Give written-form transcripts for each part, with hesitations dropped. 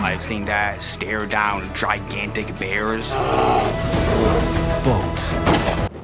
I've seen that stare down gigantic bears. Boats.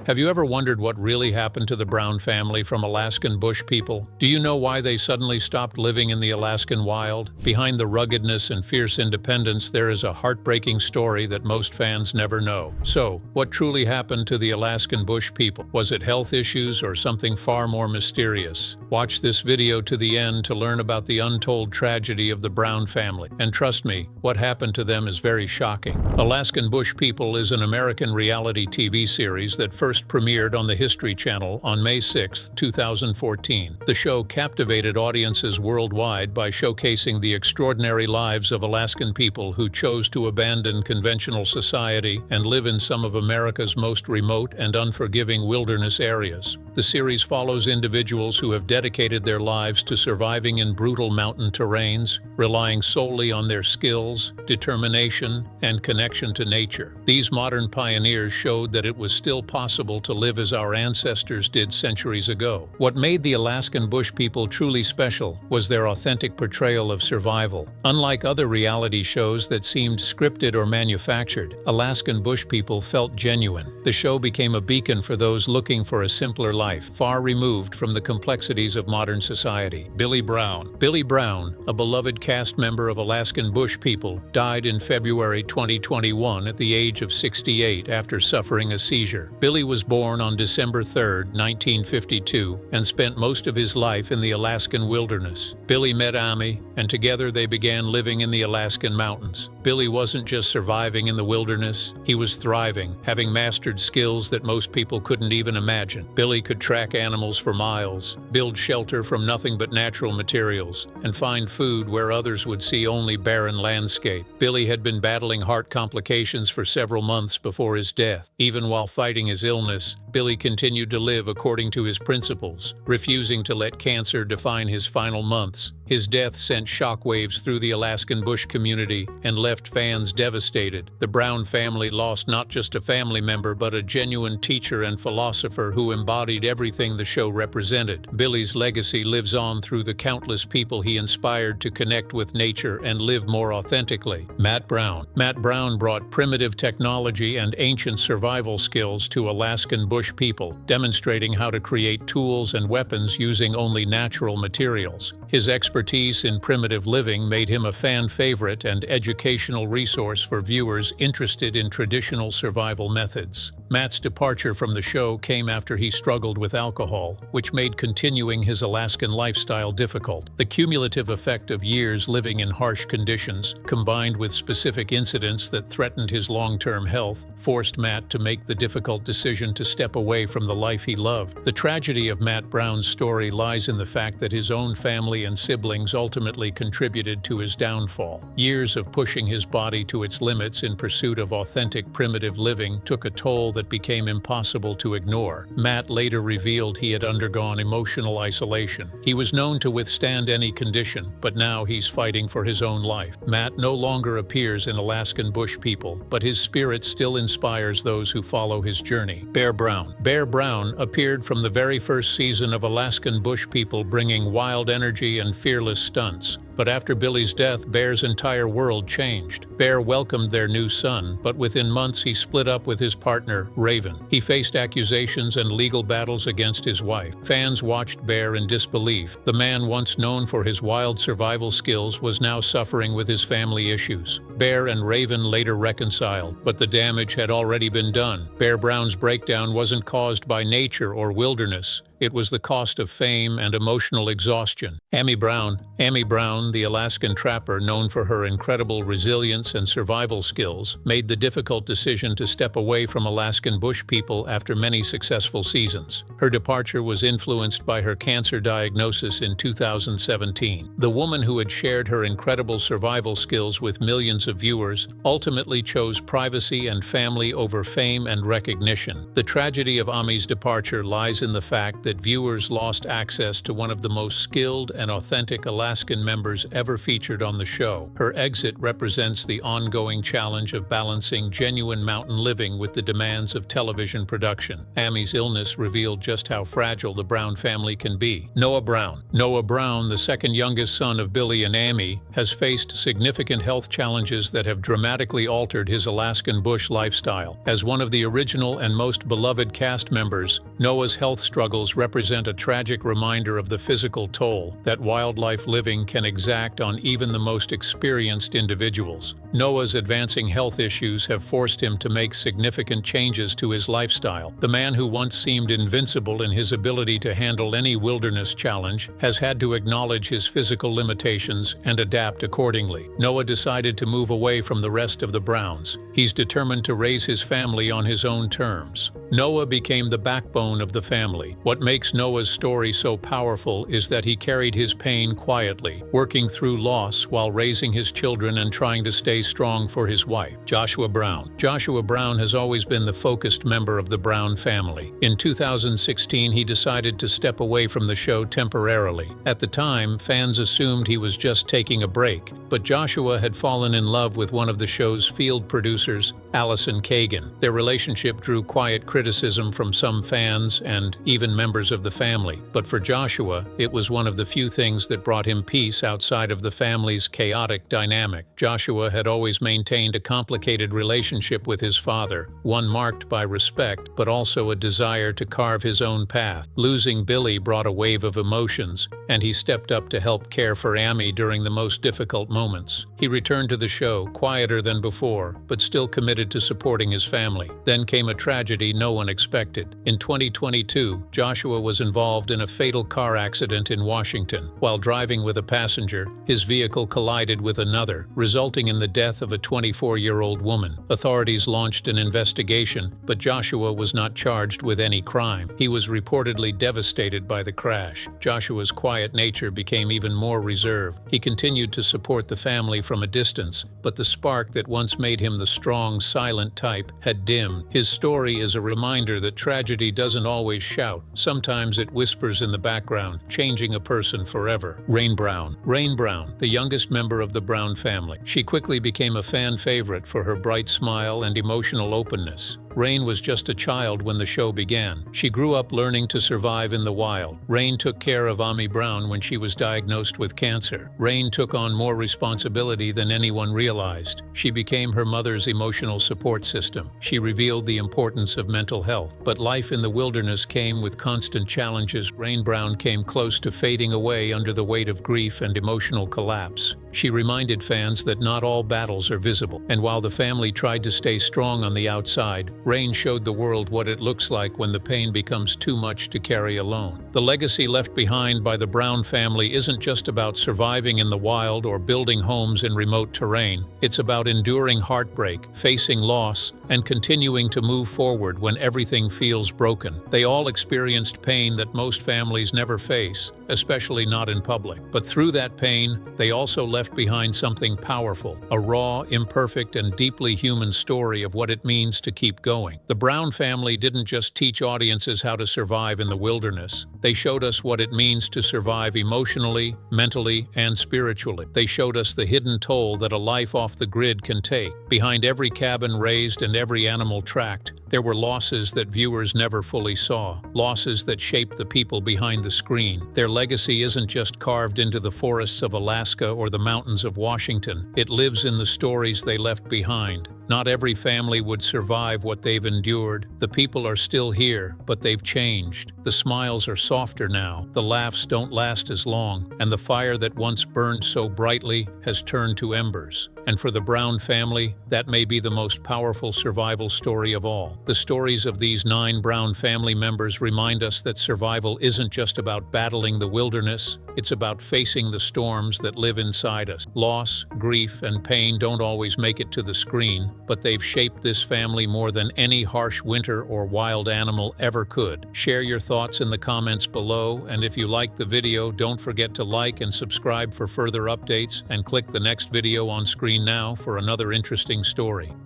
Have you ever wondered what really happened to the Brown family from Alaskan Bush People? Do you know why they suddenly stopped living in the Alaskan Wild? Behind the ruggedness and fierce independence, there is a heartbreaking story that most fans never know. So, what truly happened to the Alaskan Bush People? Was it health issues or something far more mysterious? Watch this video to the end to learn about the untold tragedy of the Brown family. And trust me, what happened to them is very shocking. Alaskan Bush People is an American reality TV series that first premiered on the History Channel on May 6, 2014. The show captivated audiences worldwide by showcasing the extraordinary lives of Alaskan people who chose to abandon conventional society and live in some of America's most remote and unforgiving wilderness areas. The series follows individuals who have dedicated their lives to surviving in brutal mountain terrains, relying solely on their skills, determination, and connection to nature. These modern pioneers showed that it was still possible to live as our ancestors did centuries ago. What made the Alaskan Bush People truly special was their authentic portrayal of survival. Unlike other reality shows that seemed scripted or manufactured, Alaskan Bush People felt genuine. The show became a beacon for those looking for a simpler life, far removed from the complexities of modern society. Billy Brown. Billy Brown, a beloved cast member of Alaskan Bush People, died in February 2021 at the age of 68 after suffering a seizure. Billy was born on December 3, 1952, and spent most of his life in the Alaskan wilderness. Billy met Amy, and together they began living in the Alaskan mountains. Billy wasn't just surviving in the wilderness, he was thriving, having mastered skills that most people couldn't even imagine. Billy could track animals for miles, build shelter from nothing but natural materials, and find food where others would see only barren landscape. Billy had been battling heart complications for several months before his death. Even while fighting his illness, Billy continued to live according to his principles, refusing to let cancer define his final months. His death sent shockwaves through the Alaskan Bush community and left fans devastated. The Brown family lost not just a family member, but a genuine teacher and philosopher who embodied everything the show represented. Billy's legacy lives on through the countless people he inspired to connect with nature and live more authentically. Matt Brown. Matt Brown brought primitive technology and ancient survival skills to Alaskan Bush People, demonstrating how to create tools and weapons using only natural materials. His expertise in primitive living made him a fan favorite and educational resource for viewers interested in traditional survival methods. Matt's departure from the show came after he struggled with alcohol, which made continuing his Alaskan lifestyle difficult. The cumulative effect of years living in harsh conditions, combined with specific incidents that threatened his long-term health, forced Matt to make the difficult decision to step away from the life he loved. The tragedy of Matt Brown's story lies in the fact that his own family and siblings ultimately contributed to his downfall. Years of pushing his body to its limits in pursuit of authentic primitive living took a toll that became impossible to ignore. Matt later revealed he had undergone emotional isolation. He was known to withstand any condition, but now he's fighting for his own life. Matt no longer appears in Alaskan Bush People, but his spirit still inspires those who follow his journey. Bear Brown. Bear Brown appeared from the very first season of Alaskan Bush People, bringing wild energy and fearless stunts. But after Billy's death, Bear's entire world changed. Bear welcomed their new son, but within months he split up with his partner, Raven. He faced accusations and legal battles against his wife. Fans watched Bear in disbelief. The man once known for his wild survival skills was now suffering with his family issues. Bear and Raven later reconciled, but the damage had already been done. Bear Brown's breakdown wasn't caused by nature or wilderness. It was the cost of fame and emotional exhaustion. Amy Brown. Amy Brown, the Alaskan trapper known for her incredible resilience and survival skills, made the difficult decision to step away from Alaskan Bush People after many successful seasons. Her departure was influenced by her cancer diagnosis in 2017. The woman who had shared her incredible survival skills with millions of viewers ultimately chose privacy and family over fame and recognition. The tragedy of Amy's departure lies in the fact that that viewers lost access to one of the most skilled and authentic Alaskan members ever featured on the show. Her exit represents the ongoing challenge of balancing genuine mountain living with the demands of television production. Amy's illness revealed just how fragile the Brown family can be. Noah Brown. Noah Brown, the second youngest son of Billy and Amy, has faced significant health challenges that have dramatically altered his Alaskan bush lifestyle. As one of the original and most beloved cast members, Noah's health struggles represent a tragic reminder of the physical toll that wildlife living can exact on even the most experienced individuals. Noah's advancing health issues have forced him to make significant changes to his lifestyle. The man who once seemed invincible in his ability to handle any wilderness challenge has had to acknowledge his physical limitations and adapt accordingly. Noah decided to move away from the rest of the Browns. He's determined to raise his family on his own terms. Noah became the backbone of the family. What makes Noah's story so powerful is that he carried his pain quietly, working through loss while raising his children and trying to stay strong for his wife. Joshua Brown. Joshua Brown has always been the focused member of the Brown family. In 2016, he decided to step away from the show temporarily. At the time, fans assumed he was just taking a break, but Joshua had fallen in love with one of the show's field producers, Allison Kagan. Their relationship drew quiet criticism from some fans and even members of the family, but for Joshua, it was one of the few things that brought him peace outside of the family's chaotic dynamic. Joshua had always maintained a complicated relationship with his father, one marked by respect but also a desire to carve his own path. Losing Billy brought a wave of emotions, and he stepped up to help care for Amy during the most difficult moments. He returned to the show, quieter than before, but still committed to supporting his family. Then came a tragedy no one expected. In 2022, Joshua was involved in a fatal car accident in Washington. While driving with a passenger, his vehicle collided with another, resulting in the death of a 24-year-old woman. Authorities launched an investigation, but Joshua was not charged with any crime. He was reportedly devastated by the crash. Joshua's quiet nature became even more reserved. He continued to support the family from a distance, but the spark that once made him the strong, silent type had dimmed. His story is a reminder that tragedy doesn't always shout. Sometimes it whispers in the background, changing a person forever. Rain Brown. Rain Brown, the youngest member of the Brown family. She quickly became a fan favorite for her bright smile and emotional openness. Rain was just a child when the show began. She grew up learning to survive in the wild. Rain took care of Amy Brown when she was diagnosed with cancer. Rain took on more responsibility than anyone realized. She became her mother's emotional support system. She revealed the importance of mental health. But life in the wilderness came with constant challenges. Rain Brown came close to fading away under the weight of grief and emotional collapse. She reminded fans that not all battles are visible, and while the family tried to stay strong on the outside, Rain showed the world what it looks like when the pain becomes too much to carry alone. The legacy left behind by the Brown family isn't just about surviving in the wild or building homes in remote terrain. It's about enduring heartbreak, facing loss, and continuing to move forward when everything feels broken. They all experienced pain that most families never face, especially not in public. But through that pain, they also left behind something powerful, a raw, imperfect, and deeply human story of what it means to keep going. The Brown family didn't just teach audiences how to survive in the wilderness. They showed us what it means to survive emotionally, mentally, and spiritually. They showed us the hidden toll that a life off the grid can take. Behind every cabin raised and every animal tracked, there were losses that viewers never fully saw, losses that shaped the people behind the screen. Their legacy isn't just carved into the forests of Alaska or the mountains of Washington. It lives in the stories they left behind. Not every family would survive what they've endured. The people are still here, but they've changed. The smiles are softer now, the laughs don't last as long, and the fire that once burned so brightly has turned to embers. And for the Brown family, that may be the most powerful survival story of all. The stories of these 9 Brown family members remind us that survival isn't just about battling the wilderness, it's about facing the storms that live inside us. Loss, grief, and pain don't always make it to the screen, but they've shaped this family more than any harsh winter or wild animal ever could. Share your thoughts in the comments below, and if you liked the video, don't forget to like and subscribe for further updates, and click the next video on screen now for another interesting story.